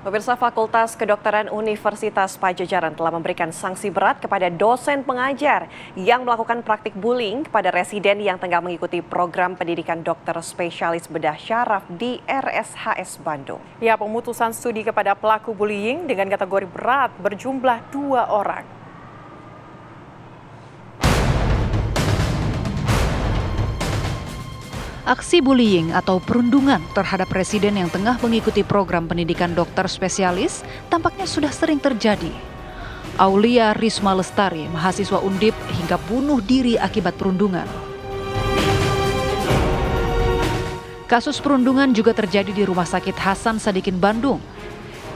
Pemirsa Fakultas Kedokteran Universitas Padjadjaran telah memberikan sanksi berat kepada dosen pengajar yang melakukan praktik bullying kepada residen yang tengah mengikuti program pendidikan dokter spesialis bedah syaraf di RSHS Bandung. Ya, pemutusan studi kepada pelaku bullying dengan kategori berat berjumlah 2 orang. Aksi bullying atau perundungan terhadap residen yang tengah mengikuti program pendidikan dokter spesialis tampaknya sudah sering terjadi. Aulia Risma Lestari, mahasiswa Undip, hingga bunuh diri akibat perundungan. Kasus perundungan juga terjadi di Rumah Sakit Hasan Sadikin Bandung.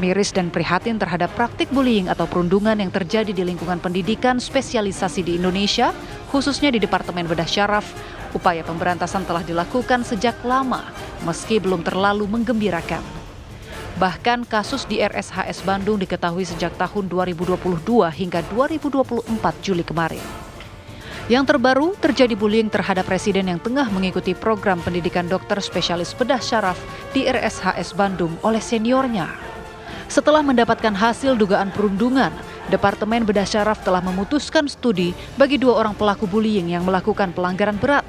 Miris dan prihatin terhadap praktik bullying atau perundungan yang terjadi di lingkungan pendidikan spesialisasi di Indonesia, khususnya di Departemen Bedah Syaraf. Upaya pemberantasan telah dilakukan sejak lama, meski belum terlalu menggembirakan. Bahkan kasus di RSHS Bandung diketahui sejak tahun 2022 hingga 2024 Juli kemarin. Yang terbaru, terjadi bullying terhadap residen yang tengah mengikuti program pendidikan dokter spesialis bedah syaraf di RSHS Bandung oleh seniornya. Setelah mendapatkan hasil dugaan perundungan, Departemen Bedah Syaraf telah memutuskan studi bagi 2 orang pelaku bullying yang melakukan pelanggaran berat.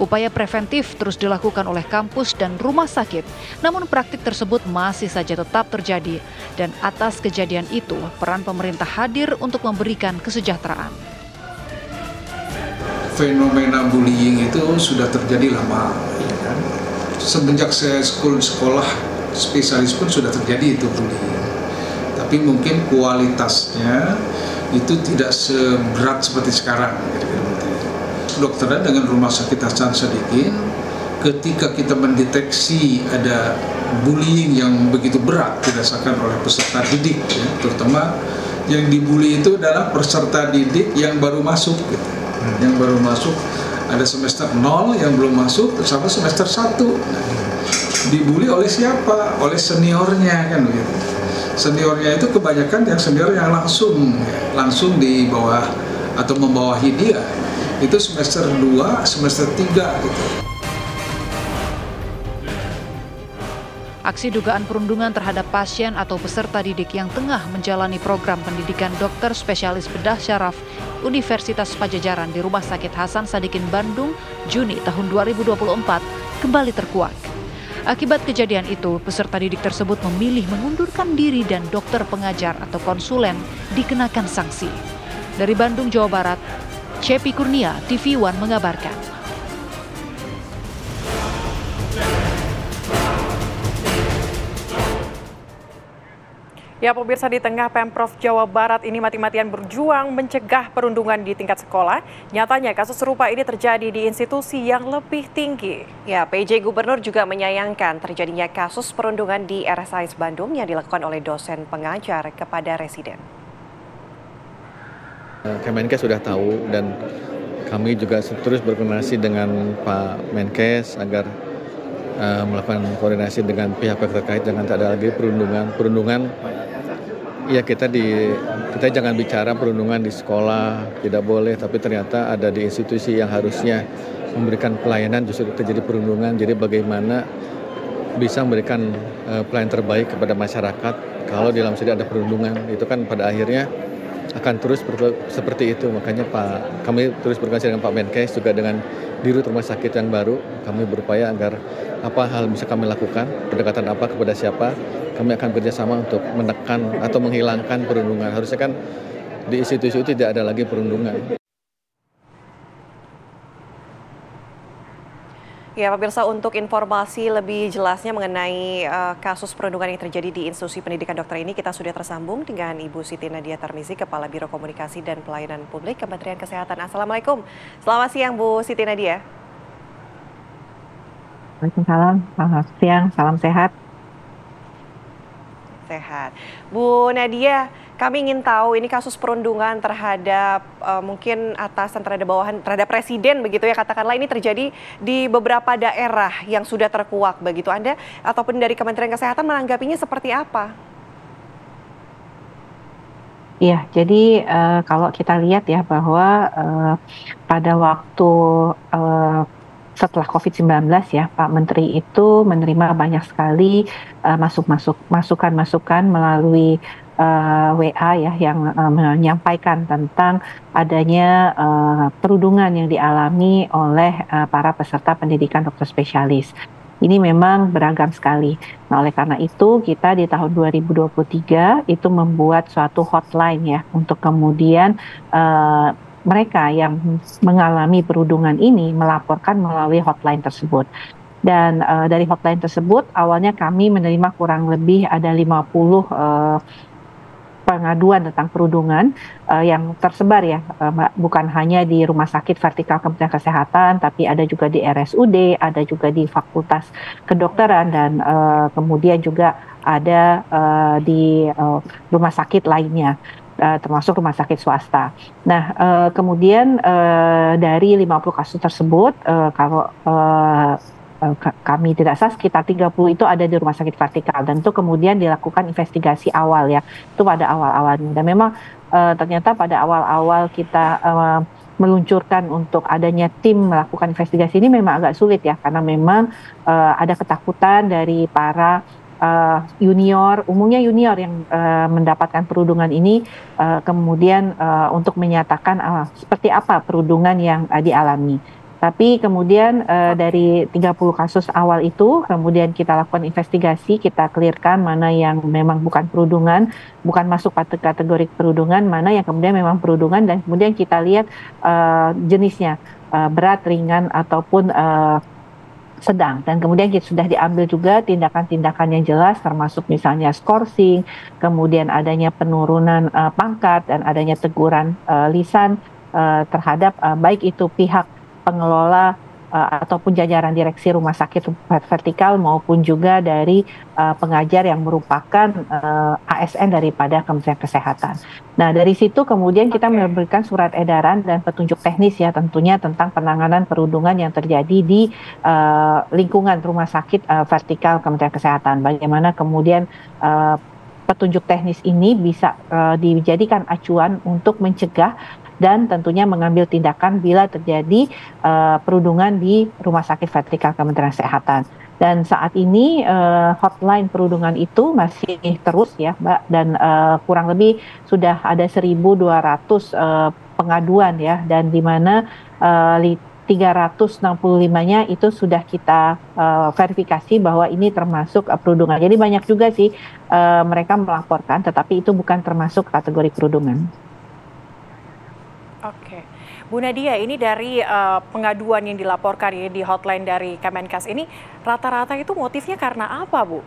Upaya preventif terus dilakukan oleh kampus dan rumah sakit, namun praktik tersebut masih saja tetap terjadi, dan atas kejadian itu peran pemerintah hadir untuk memberikan kesejahteraan. Fenomena bullying itu sudah terjadi lama, ya kan? Semenjak saya sekolah spesialis pun sudah terjadi itu bullying. Tapi mungkin kualitasnya itu tidak seberat seperti sekarang. Kedokteran dengan Rumah Sakit Hasan Sadikin, ketika kita mendeteksi ada bullying yang begitu berat dirasakan oleh peserta didik, ya, terutama yang dibully itu adalah peserta didik yang baru masuk, gitu. Yang baru masuk, ada semester 0 yang belum masuk, sama semester 1. Nah, dibully oleh siapa? Oleh seniornya, kan begitu. Seniornya itu kebanyakan yang senior yang langsung di bawah atau membawahi dia. Itu semester 2, semester 3 gitu. Aksi dugaan perundungan terhadap pasien atau peserta didik yang tengah menjalani program pendidikan dokter spesialis bedah syaraf Universitas Padjadjaran di Rumah Sakit Hasan Sadikin Bandung Juni tahun 2024 kembali terkuak. Akibat kejadian itu, peserta didik tersebut memilih mengundurkan diri dan dokter pengajar atau konsulen dikenakan sanksi. Dari Bandung, Jawa Barat, Cepi Kurnia, TV One mengabarkan. Ya, pemirsa, di tengah Pemprov Jawa Barat ini mati-matian berjuang mencegah perundungan di tingkat sekolah, nyatanya kasus serupa ini terjadi di institusi yang lebih tinggi. Ya, PJ Gubernur juga menyayangkan terjadinya kasus perundungan di RSHS Bandung yang dilakukan oleh dosen pengajar kepada residen. Kemenkes sudah tahu dan kami juga terus berkoordinasi dengan Pak Menkes agar melakukan koordinasi dengan pihak-pihak terkait jangan ada lagi perundungan. Ya kita jangan bicara perundungan di sekolah, tidak boleh, tapi ternyata ada di institusi yang harusnya memberikan pelayanan justru terjadi perundungan. Jadi bagaimana bisa memberikan pelayanan terbaik kepada masyarakat kalau di dalam sini ada perundungan, itu kan pada akhirnya akan terus seperti itu. Makanya kami terus berkoordinasi dengan Pak Menkes juga dengan Dirut Rumah Sakit yang baru. Kami berupaya agar apa hal bisa kami lakukan, pendekatan apa kepada siapa, kami akan bekerjasama untuk menekan atau menghilangkan perundungan. Harusnya kan di institusi itu tidak ada lagi perundungan. Ya, pemirsa, untuk informasi lebih jelasnya mengenai kasus perundungan yang terjadi di institusi pendidikan dokter ini, kita sudah tersambung dengan Ibu Siti Nadia Tarmizi, Kepala Biro Komunikasi dan Pelayanan Publik Kementerian Kesehatan. Assalamualaikum. Selamat siang, Bu Siti Nadia. Waalaikumsalam, selamat siang, salam sehat. Sehat. Bu Nadia, kami ingin tahu ini kasus perundungan terhadap mungkin atasan terhadap bawahan terhadap presiden begitu ya, katakanlah ini terjadi di beberapa daerah yang sudah terkuak begitu. Anda ataupun dari Kementerian Kesehatan menanggapinya seperti apa? Iya, jadi kalau kita lihat ya bahwa pada waktu setelah COVID-19 ya, Pak Menteri itu menerima banyak sekali masukan-masukan melalui WA ya yang menyampaikan tentang adanya perundungan yang dialami oleh para peserta pendidikan dokter spesialis. Ini memang beragam sekali. Nah, oleh karena itu kita di tahun 2023 itu membuat suatu hotline ya untuk kemudian mereka yang mengalami perundungan ini melaporkan melalui hotline tersebut. Dan dari hotline tersebut awalnya kami menerima kurang lebih ada 50 pengaduan tentang perundungan yang tersebar ya, Mbak, bukan hanya di Rumah Sakit Vertikal Kementerian Kesehatan, tapi ada juga di RSUD, ada juga di Fakultas Kedokteran, dan kemudian juga ada di rumah sakit lainnya, termasuk rumah sakit swasta. Nah, kemudian dari 50 kasus tersebut, kalau kami tidak salah sekitar 30 itu ada di rumah sakit vertikal, dan itu kemudian dilakukan investigasi awal ya, itu pada awal-awalnya. Dan memang ternyata pada awal-awal kita meluncurkan untuk adanya tim melakukan investigasi ini memang agak sulit ya, karena memang ada ketakutan dari para umumnya junior yang mendapatkan perundungan ini, kemudian untuk menyatakan seperti apa perundungan yang dialami. Tapi kemudian dari 30 kasus awal itu, kemudian kita lakukan investigasi, kita clearkan mana yang memang bukan perundungan, bukan masuk kategori perundungan, mana yang kemudian memang perundungan, dan kemudian kita lihat jenisnya, berat, ringan, ataupun sedang. Dan kemudian sudah diambil juga tindakan-tindakan yang jelas, termasuk misalnya skorsing, kemudian adanya penurunan pangkat, dan adanya teguran lisan terhadap baik itu pihak pengelola ataupun jajaran direksi rumah sakit vertikal maupun juga dari pengajar yang merupakan ASN daripada Kementerian Kesehatan. Nah, dari situ kemudian kita memberikan surat edaran dan petunjuk teknis ya, tentunya tentang penanganan perundungan yang terjadi di lingkungan rumah sakit vertikal Kementerian Kesehatan. Bagaimana kemudian petunjuk teknis ini bisa dijadikan acuan untuk mencegah dan tentunya mengambil tindakan bila terjadi perundungan di rumah sakit vertikal Kementerian Kesehatan. Dan saat ini hotline perundungan itu masih terus ya, Mbak, dan kurang lebih sudah ada 1.200 pengaduan ya, dan di mana 365-nya itu sudah kita verifikasi bahwa ini termasuk perundungan. Jadi banyak juga sih mereka melaporkan, tetapi itu bukan termasuk kategori perundungan. Oke, Bu Nadia, ini dari pengaduan yang dilaporkan ini di hotline dari Kemenkes ini, rata-rata itu motifnya karena apa, Bu?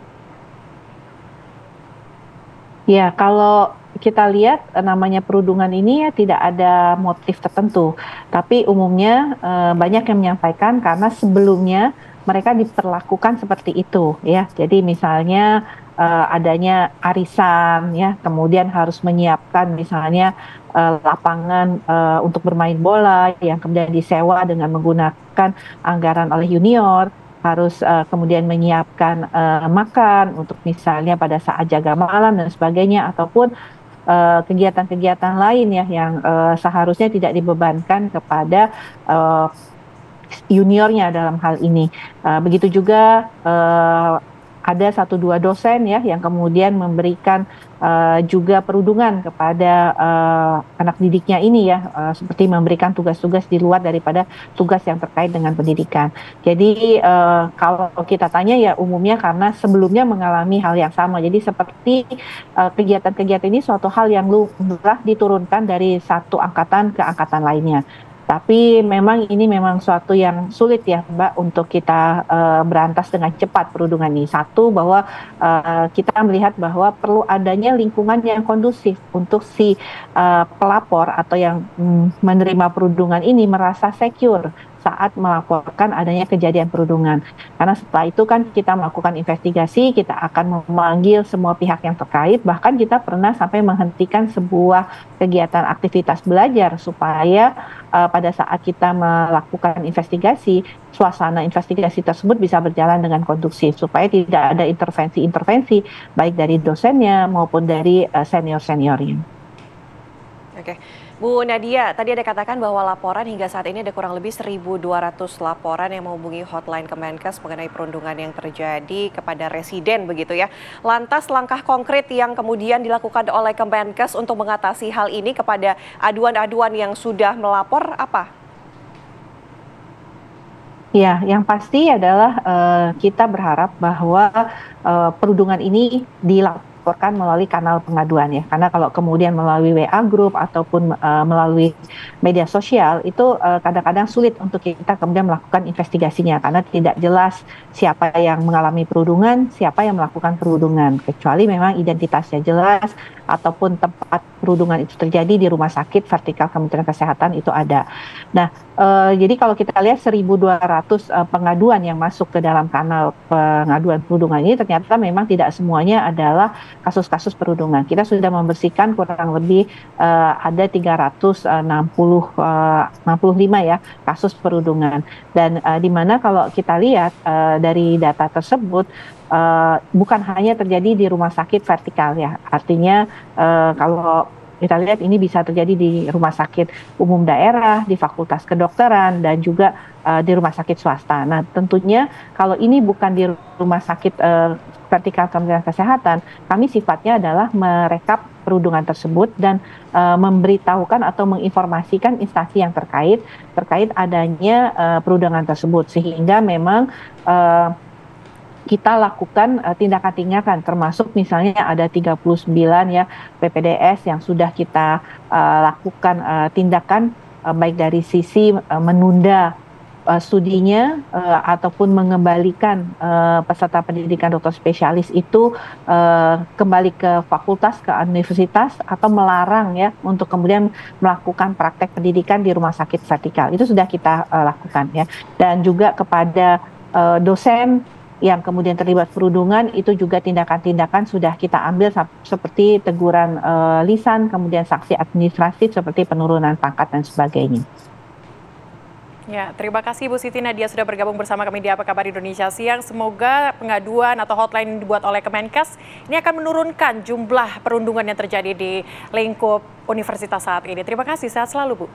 Ya, kalau kita lihat namanya perundungan ini ya tidak ada motif tertentu, tapi umumnya banyak yang menyampaikan karena sebelumnya mereka diperlakukan seperti itu ya. Jadi misalnya adanya arisan ya, kemudian harus menyiapkan misalnya lapangan untuk bermain bola yang kemudian disewa dengan menggunakan anggaran oleh junior, harus kemudian menyiapkan makan untuk misalnya pada saat jaga malam dan sebagainya, ataupun kegiatan-kegiatan lain ya yang seharusnya tidak dibebankan kepada juniornya dalam hal ini. Begitu juga ada 1-2 dosen ya yang kemudian memberikan juga perundungan kepada anak didiknya ini ya, seperti memberikan tugas-tugas di luar daripada tugas yang terkait dengan pendidikan. Jadi kalau kita tanya ya umumnya karena sebelumnya mengalami hal yang sama. Jadi seperti kegiatan-kegiatan ini suatu hal yang lumrah diturunkan dari satu angkatan ke angkatan lainnya. Tapi memang ini memang suatu yang sulit ya, Mbak, untuk kita berantas dengan cepat perundungan ini. Satu, bahwa kita melihat bahwa perlu adanya lingkungan yang kondusif untuk si pelapor atau yang menerima perundungan ini merasa secure saat melaporkan adanya kejadian perundungan. Karena setelah itu kan kita melakukan investigasi, kita akan memanggil semua pihak yang terkait, bahkan kita pernah sampai menghentikan sebuah kegiatan aktivitas belajar supaya pada saat kita melakukan investigasi, suasana investigasi tersebut bisa berjalan dengan kondusif, supaya tidak ada intervensi-intervensi baik dari dosennya maupun dari senior-seniornya. Oke, Bu Nadia, tadi ada katakan bahwa laporan hingga saat ini ada kurang lebih 1.200 laporan yang menghubungi hotline Kemenkes mengenai perundungan yang terjadi kepada residen begitu ya. Lantas langkah konkret yang kemudian dilakukan oleh Kemenkes untuk mengatasi hal ini kepada aduan-aduan yang sudah melapor apa? Ya, yang pasti adalah kita berharap bahwa perundungan ini dilaporkan melalui kanal pengaduan ya. Karena kalau kemudian melalui WA group ataupun melalui media sosial itu kadang-kadang sulit untuk kita kemudian melakukan investigasinya karena tidak jelas siapa yang mengalami perundungan, siapa yang melakukan perundungan. Kecuali memang identitasnya jelas ataupun tempat perundungan itu terjadi di rumah sakit vertikal Kementerian Kesehatan itu ada. Nah, jadi kalau kita lihat 1.200 pengaduan yang masuk ke dalam kanal pengaduan perundungan ini ternyata memang tidak semuanya adalah kasus-kasus perundungan. Kita sudah membersihkan kurang lebih ada 365 ya kasus perundungan. Dan di mana kalau kita lihat dari data tersebut bukan hanya terjadi di rumah sakit vertikal ya. Artinya kalau kita lihat ini bisa terjadi di rumah sakit umum daerah, di fakultas kedokteran, dan juga di rumah sakit swasta. Nah, tentunya kalau ini bukan di rumah sakit vertikal Kementerian Kesehatan, kami sifatnya adalah merekap perundungan tersebut dan memberitahukan atau menginformasikan instansi yang terkait adanya perundungan tersebut. Sehingga memang kita lakukan tindakan-tindakan termasuk misalnya ada 39 ya PPDS yang sudah kita lakukan tindakan baik dari sisi menunda studinya ataupun mengembalikan peserta pendidikan dokter spesialis itu kembali ke fakultas, ke universitas atau melarang ya untuk kemudian melakukan praktek pendidikan di rumah sakit vertikal. Itu sudah kita lakukan ya. Dan juga kepada dosen yang kemudian terlibat perundungan itu juga tindakan-tindakan sudah kita ambil seperti teguran lisan, kemudian sanksi administratif seperti penurunan pangkat dan sebagainya. Ya, terima kasih Bu Siti Nadia sudah bergabung bersama kami di Apa Kabar Indonesia Siang. Semoga pengaduan atau hotline yang dibuat oleh Kemenkes ini akan menurunkan jumlah perundungan yang terjadi di lingkup universitas saat ini. Terima kasih, sehat selalu Bu.